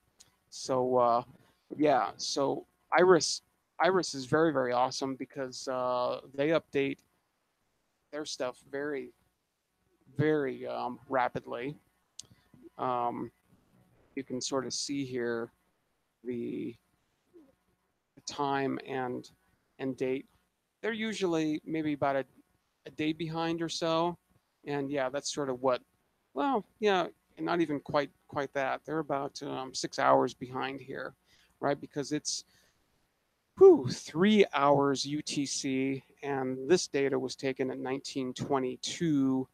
A: So yeah, so Iris Iris is very, very awesome because they update their stuff very, very rapidly. Um, you can sort of see here the time and date. They're usually maybe about a day behind or so, and yeah, that's sort of what. Well, yeah, and not even quite that. They're about 6 hours behind here, right? Because it's 3 hours UTC, and this data was taken in 1922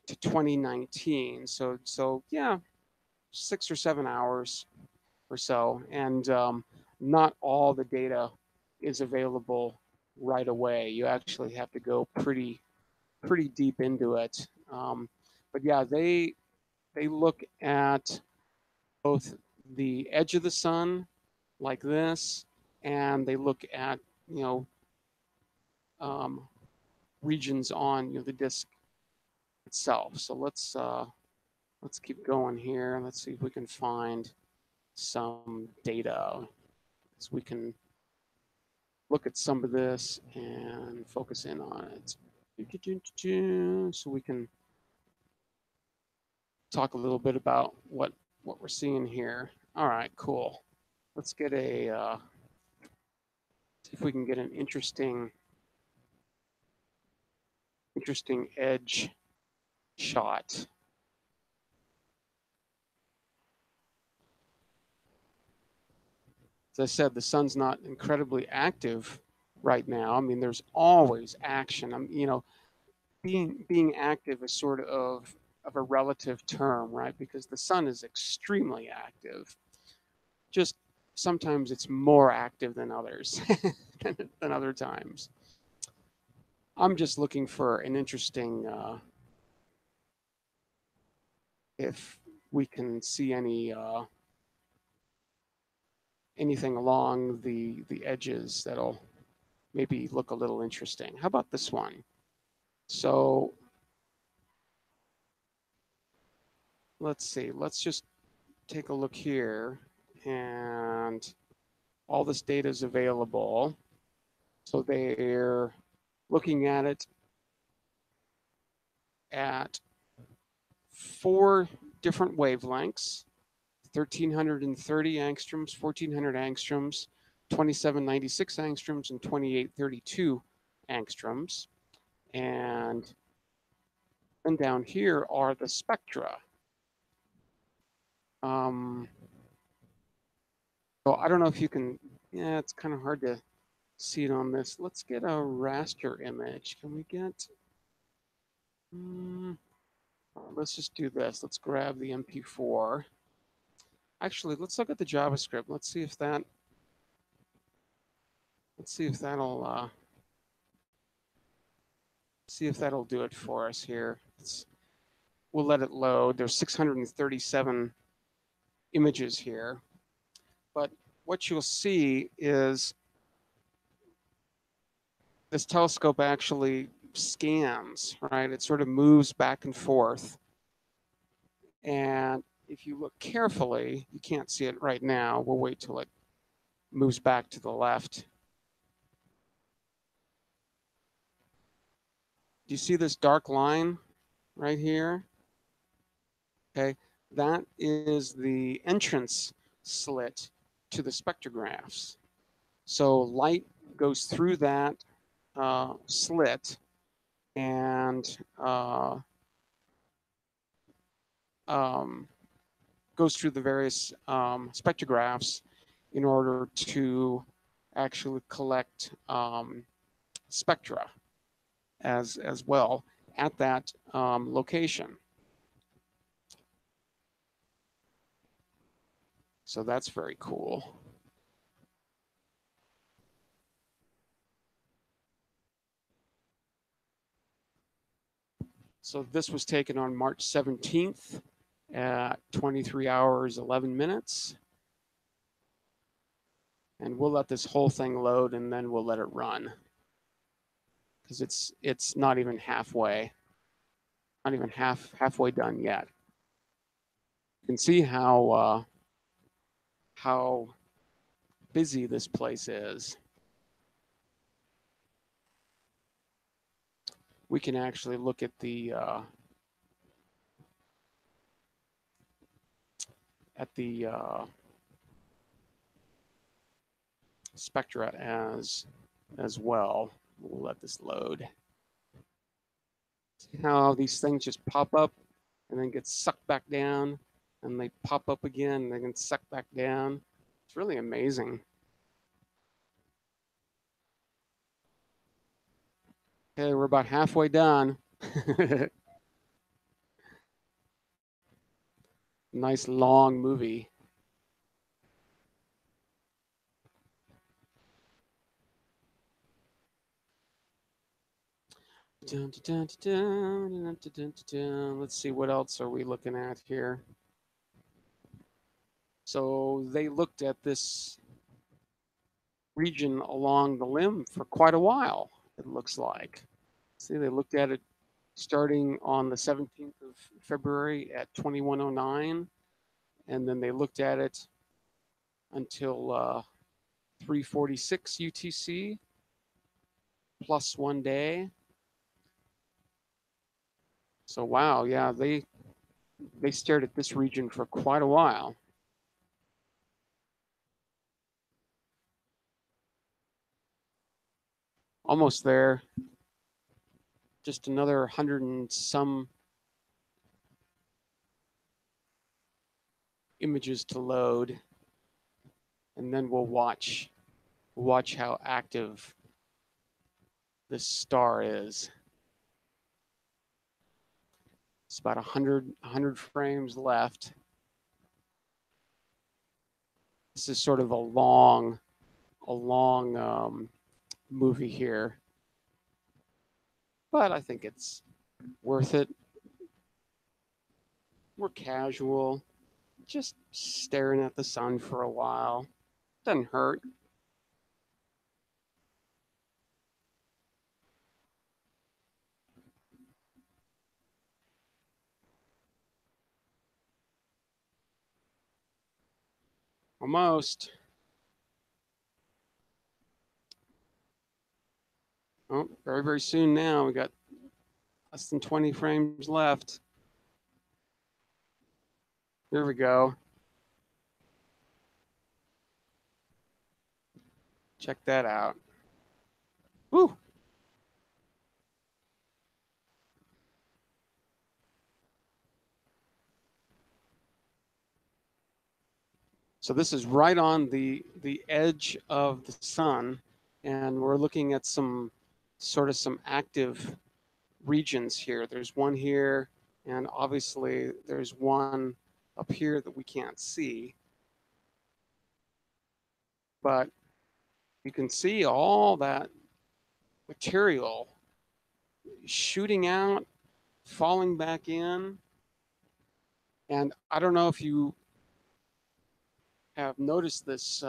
A: to 2019. So yeah, 6 or 7 hours or so, and not all the data is available right away. You actually have to go pretty deep into it. But yeah, they look at both the edge of the sun like this, and they look at you know um, regions on the disk itself. So let's keep going here. Let's see if we can find some data, so we can look at some of this and focus in on it. So we can talk a little bit about what we're seeing here. All right, cool. Let's get see if we can get an interesting edge shot. As I said, the sun's not incredibly active right now. I mean, there's always action. Being active is sort of a relative term, right? Because the sun is extremely active. Just sometimes it's more active than others than other times. I'm just looking for an interesting if we can see anything along the edges that'll maybe look a little interesting. How about this one? So let's see. Let's just take a look here, and all this data is available. So they're looking at it at 4 different wavelengths: 1330 angstroms, 1400 angstroms, 2796 angstroms, and 2832 angstroms. And then down here are the spectra. Um, so I don't know if you can, yeah, it's kind of hard to see it on this. Let's get a raster image. Can we get, let's just do this. Let's grab the MP4. Actually, let's look at the JavaScript. Let's see if that'll do it for us here. We'll let it load. There's 637 images here. But what you'll see is this telescope actually scans, right? It sort of moves back and forth. And if you look carefully, you can't see it right now. We'll wait till it moves back to the left. Do you see this dark line right here? Okay, that is the entrance slit to the spectrographs. So light goes through that slit and goes through the various spectrographs in order to actually collect spectra as well at that location. So that's very cool. So this was taken on March 17th at 23 hours, 11 minutes. And we'll let this whole thing load, and then we'll let it run, because it's not even halfway done yet. You can see how busy this place is. We can actually look at the spectra as well. We'll let this load. See how these things just pop up and then get sucked back down, and they pop up again and they get sucked back down. It's really amazing. Okay, we're about halfway done. Nice long movie. Let's see, what else are we looking at here? So they looked at this region along the limb for quite a while, it looks like. See, they looked at it starting on the 17th of February at 2109, and then they looked at it until 3:46 UTC plus 1 day. So wow, yeah, they stared at this region for quite a while. Almost there. Just another 100 and some images to load, and then we'll watch how active this star is. It's about 100 frames left. This is sort of a long movie here, but I think it's worth it. We're casual, just staring at the sun for a while. Doesn't hurt. Almost. Oh, very, very soon now. We got less than 20 frames left. There we go. Check that out. Woo! So this is right on the edge of the sun, and we're looking at some active regions here. There's one here, and obviously there's one up here that we can't see. But you can see all that material shooting out, falling back in. And I don't know if you have noticed this 2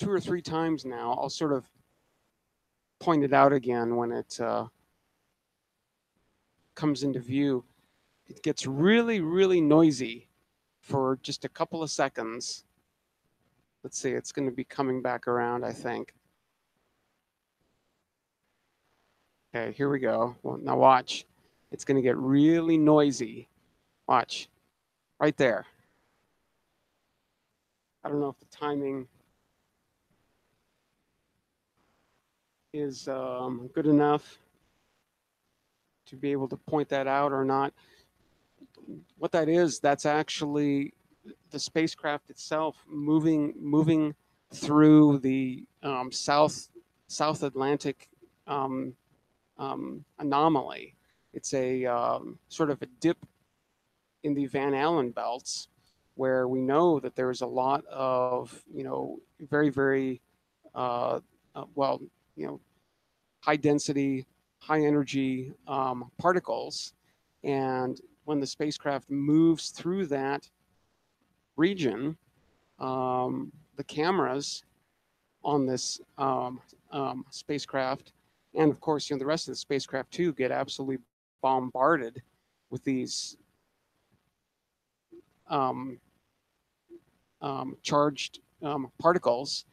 A: or 3 times now. I'll sort of point it out again when it comes into view. It gets really, really noisy for just a couple of seconds. Let's see, it's going to be coming back around, I think. Okay, here we go. Well, now watch. It's going to get really noisy. Watch. Right there. I don't know if the timing is good enough to be able to point that out or not. What that is, that's actually the spacecraft itself moving through the South Atlantic anomaly. It's a sort of a dip in the Van Allen belts, where we know that there's a lot of very, very well, high density, high energy particles, and when the spacecraft moves through that region, the cameras on this spacecraft, and of course, the rest of the spacecraft too, get absolutely bombarded with these charged particles,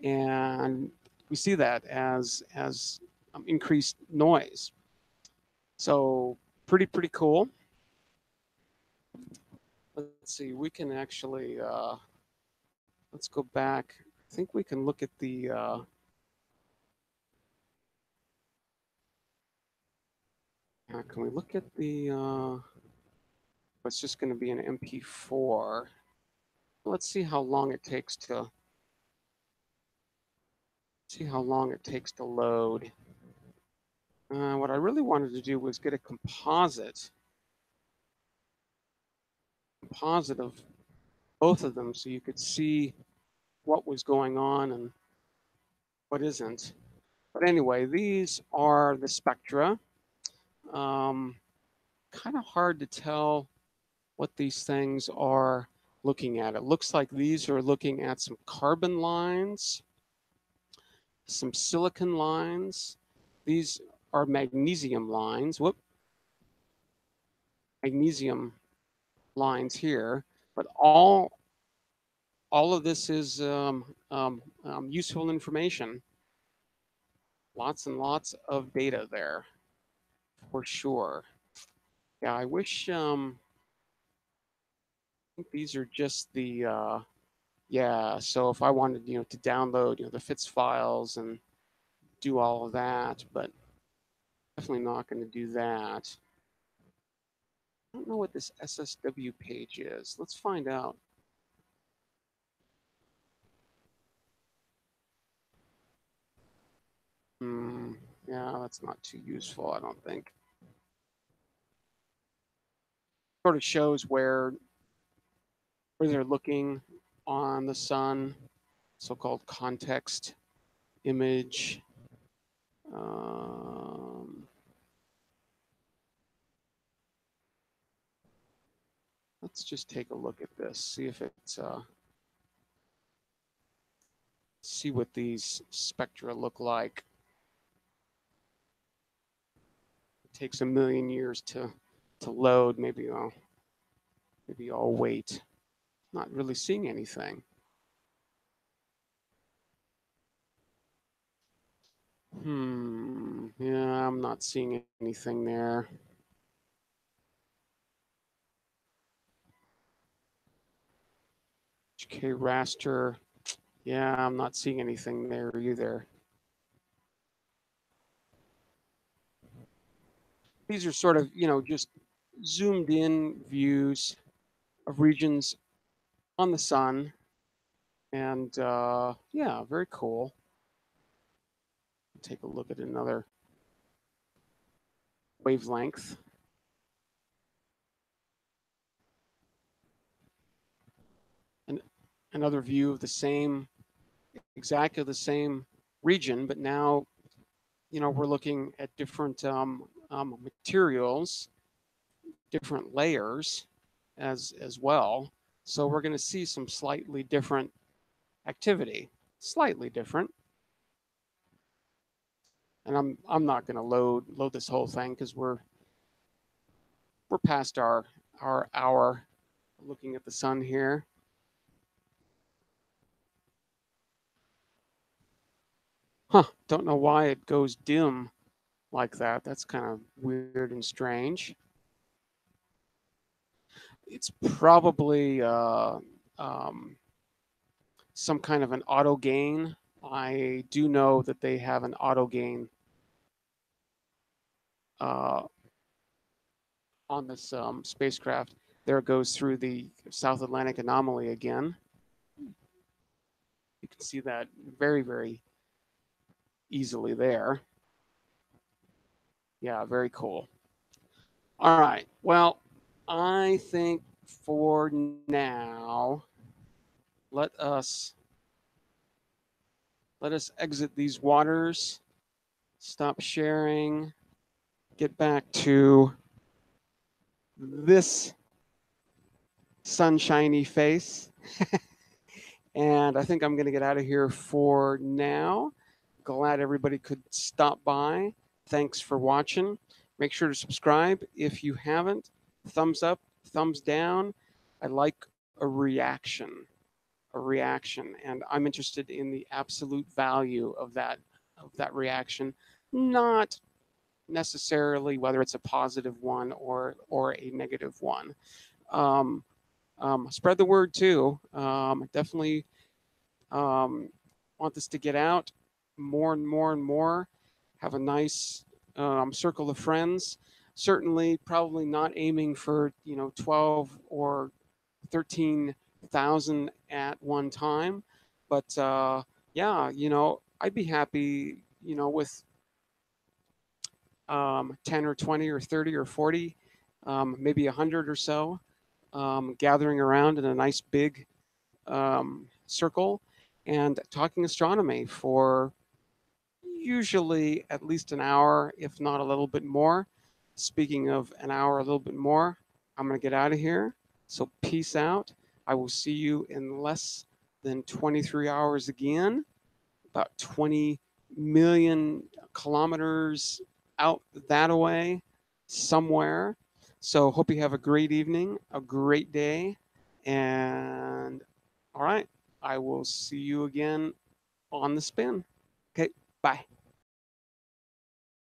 A: and we see that as increased noise. So pretty cool. Let's see, we can actually let's go back. I think we can look at the can we look at the it's just going to be an MP4. Let's see how long it takes to load. What I really wanted to do was get a composite of both of them so you could see what was going on and what isn't. But anyway, these are the spectra. Um, kind of hard to tell what these things are looking at. It looks like these are looking at some carbon lines, some silicon lines. These are magnesium lines. Magnesium lines here. But all of this is useful information. Lots and lots of data there, for sure. Yeah, I wish. I think these are just the. Yeah, so if I wanted, to download, the FITS files and do all of that, but definitely not going to do that. I don't know what this SSW page is. Let's find out. Yeah, that's not too useful, I don't think. Sort of shows where they're looking on the sun, so-called context image. Let's just take a look at this, see if it's see what these spectra look like. It takes a million years to load. Maybe I'll wait. Not really seeing anything. Yeah, I'm not seeing anything there. HK raster. Yeah, I'm not seeing anything there either. These are sort of, just zoomed in views of regions on the sun. And yeah, very cool. Take a look at another wavelength. And another view of the same, exactly the same region, but now, we're looking at different materials, different layers as well. So we're going to see some slightly different activity, slightly different. And I'm not going to load this whole thing because we're past our hour looking at the sun here. Don't know why it goes dim like that. That's kind of weird and strange. It's probably some kind of an auto gain. I do know that they have an auto gain uh, on this spacecraft. There it goes through the South Atlantic anomaly again. You can see that very easily there. Yeah, very cool. All right. Well, I think for now, let us exit these waters, stop sharing, get back to this sunshiny face. And I think I'm going to get out of here for now. Glad everybody could stop by. Thanks for watching. Make sure to subscribe if you haven't. Thumbs up, thumbs down. I like a reaction. a reaction, and I'm interested in the absolute value of that reaction, not necessarily whether it's a positive one or a negative one. Um, Spread the word too. Definitely want this to get out more and more and more. Have a nice circle of friends. Certainly, probably not aiming for 12 or 13,000 at one time, but yeah, I'd be happy, with 10 or 20 or 30 or 40, maybe 100 or so, gathering around in a nice big circle and talking astronomy for usually at least an hour, if not a little bit more. Speaking of an hour, a little bit more, I'm going to get out of here. So peace out. I will see you in less than 23 hours again, about 20 million kilometers out that away somewhere. So hope you have a great evening, a great day, and all right, I will see you again on the spin. Okay, bye.